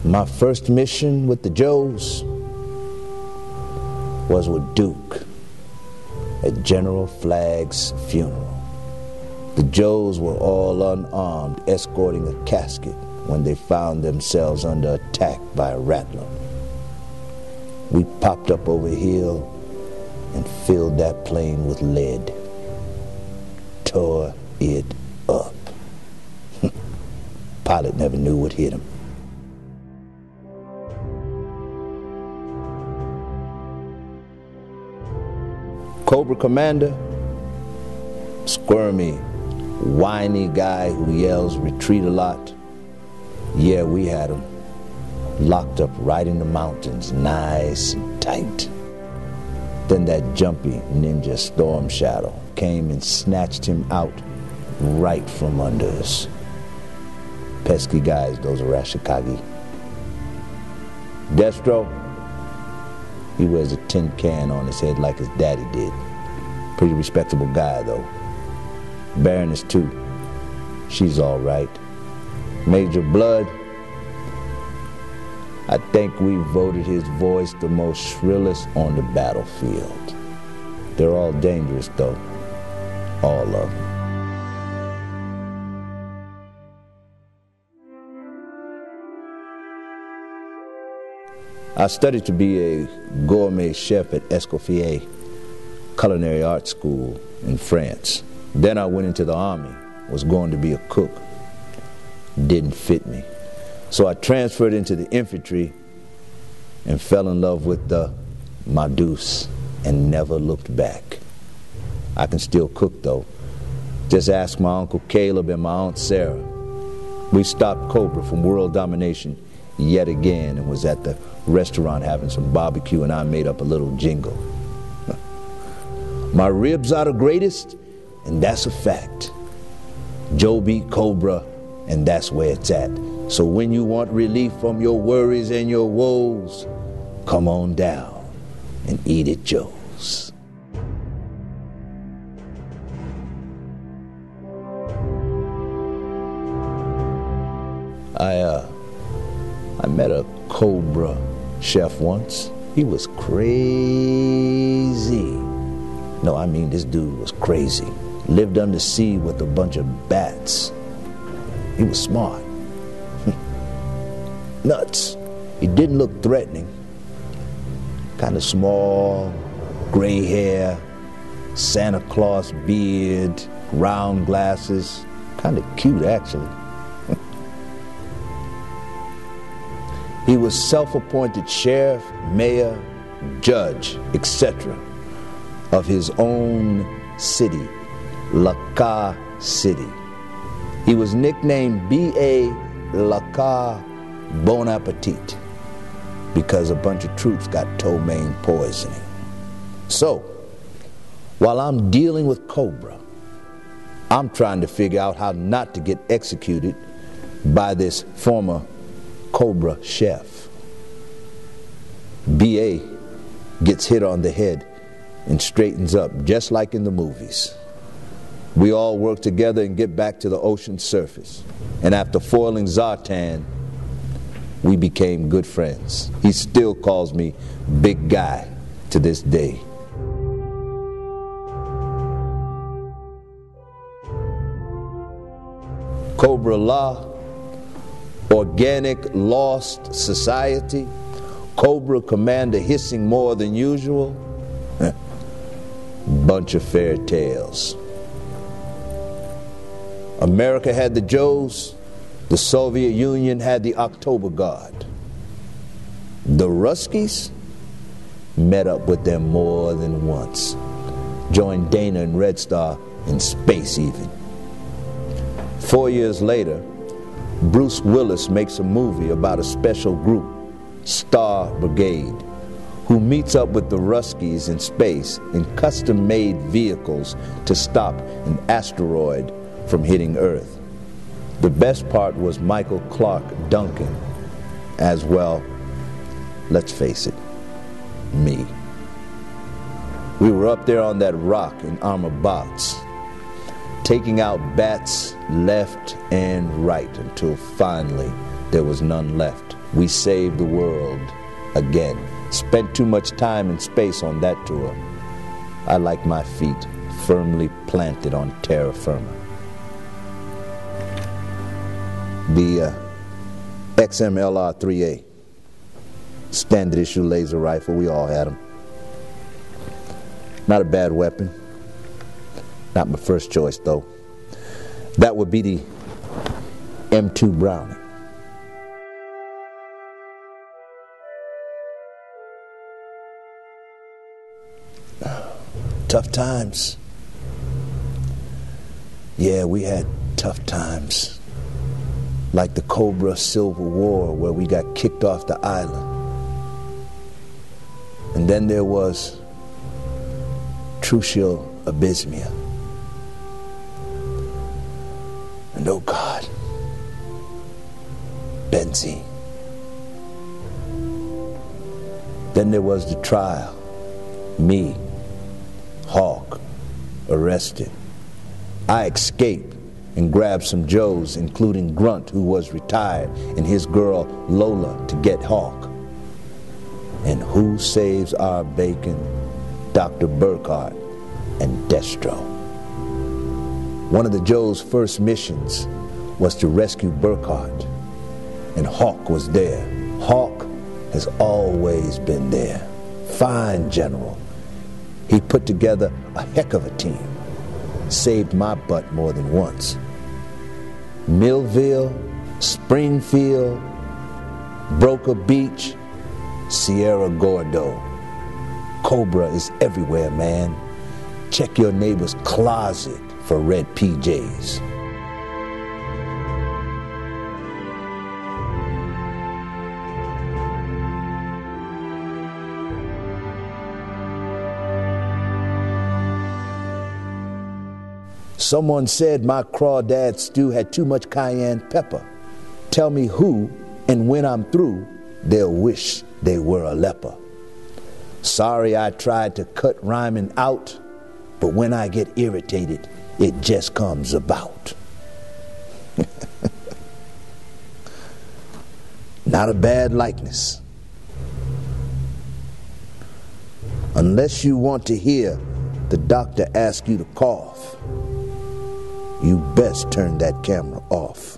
My first mission with the Joes was with Duke at General Flagg's funeral. The Joes were all unarmed, escorting a casket when they found themselves under attack by a rattler. We popped up over a hill and filled that plane with lead. Tore it up. Pilot never knew what hit him. Cobra commander, squirmy, whiny guy who yells retreat a lot. Yeah, we had him locked up right in the mountains, nice and tight. Then that jumpy ninja Storm Shadow came and snatched him out right from under us. Pesky guys, those Arashikage. Destro, he wears a tin can on his head like his daddy did. Pretty respectable guy, though. Baroness, too. She's all right. Major Blood, I think we voted his voice the most shrillest on the battlefield. They're all dangerous, though. All of them. I studied to be a gourmet chef at Escoffier Culinary Art School in France. Then I went into the army, was going to be a cook. Didn't fit me. So I transferred into the infantry and fell in love with the Madouce and never looked back. I can still cook, though. Just ask my Uncle Caleb and my Aunt Sarah. We stopped Cobra from world domination yet again and was at the restaurant having some barbecue, and I made up a little jingle. My ribs are the greatest, and that's a fact. Joe beat Cobra, and that's where it's at. So when you want relief from your worries and your woes, come on down and eat at Joe's. I met a Cobra chef once. He was crazy. No, I mean, this dude was crazy. Lived under sea with a bunch of bats. He was smart. Nuts. He didn't look threatening. Kind of small, gray hair, Santa Claus beard, round glasses. Kind of cute, actually. He was self-appointed sheriff, mayor, judge, etc. of his own city, Laka City. He was nicknamed B.A. Laka Bon Appetit because a bunch of troops got ptomaine poisoning. So, while I'm dealing with Cobra, I'm trying to figure out how not to get executed by this former Cobra chef. B.A. gets hit on the head and straightens up, just like in the movies. We all work together and get back to the ocean surface. And after foiling Zartan, we became good friends. He still calls me Big Guy to this day. Cobra La, Organic Lost Society, Cobra Commander hissing more than usual. Bunch of fairy tales. America had the Joes, the Soviet Union had the October Guard. The Ruskies met up with them more than once. Joined Dana and Red Star in space even. 4 years later, Bruce Willis makes a movie about a special group, Star Brigade, who meets up with the Ruskies in space in custom-made vehicles to stop an asteroid from hitting Earth. The best part was Michael Clark Duncan, as well, let's face it, me. We were up there on that rock in armored bots, taking out bats left and right until finally there was none left. We saved the world again. Spent too much time and space on that tour. I like my feet firmly planted on terra firma. The XMLR-3A, standard issue laser rifle, we all had them. Not a bad weapon. Not my first choice though. That would be the M2 Browning. Tough times. Yeah, we had tough times. Like the Cobra Civil War, where we got kicked off the island. And then there was Trucial Abysmia. And oh God, benzene. Then there was the trial. Me, Hawk, arrested. I escaped and grabbed some Joes, including Grunt, who was retired, and his girl Lola to get Hawk. And who saves our bacon? Dr. Burkhart and Destro. One of the Joes' first missions was to rescue Burkhart, and Hawk was there. Hawk has always been there. Fine general. He put together a heck of a team. Saved my butt more than once. Millville, Springfield, Broker Beach, Sierra Gordo. Cobra is everywhere, man. Check your neighbor's closet for red PJs. Someone said my crawdad stew had too much cayenne pepper. Tell me who, and when I'm through, they'll wish they were a leper. Sorry I tried to cut rhyming out, but when I get irritated, it just comes about. Not a bad likeness. Unless you want to hear the doctor ask you to cough, you best turn that camera off.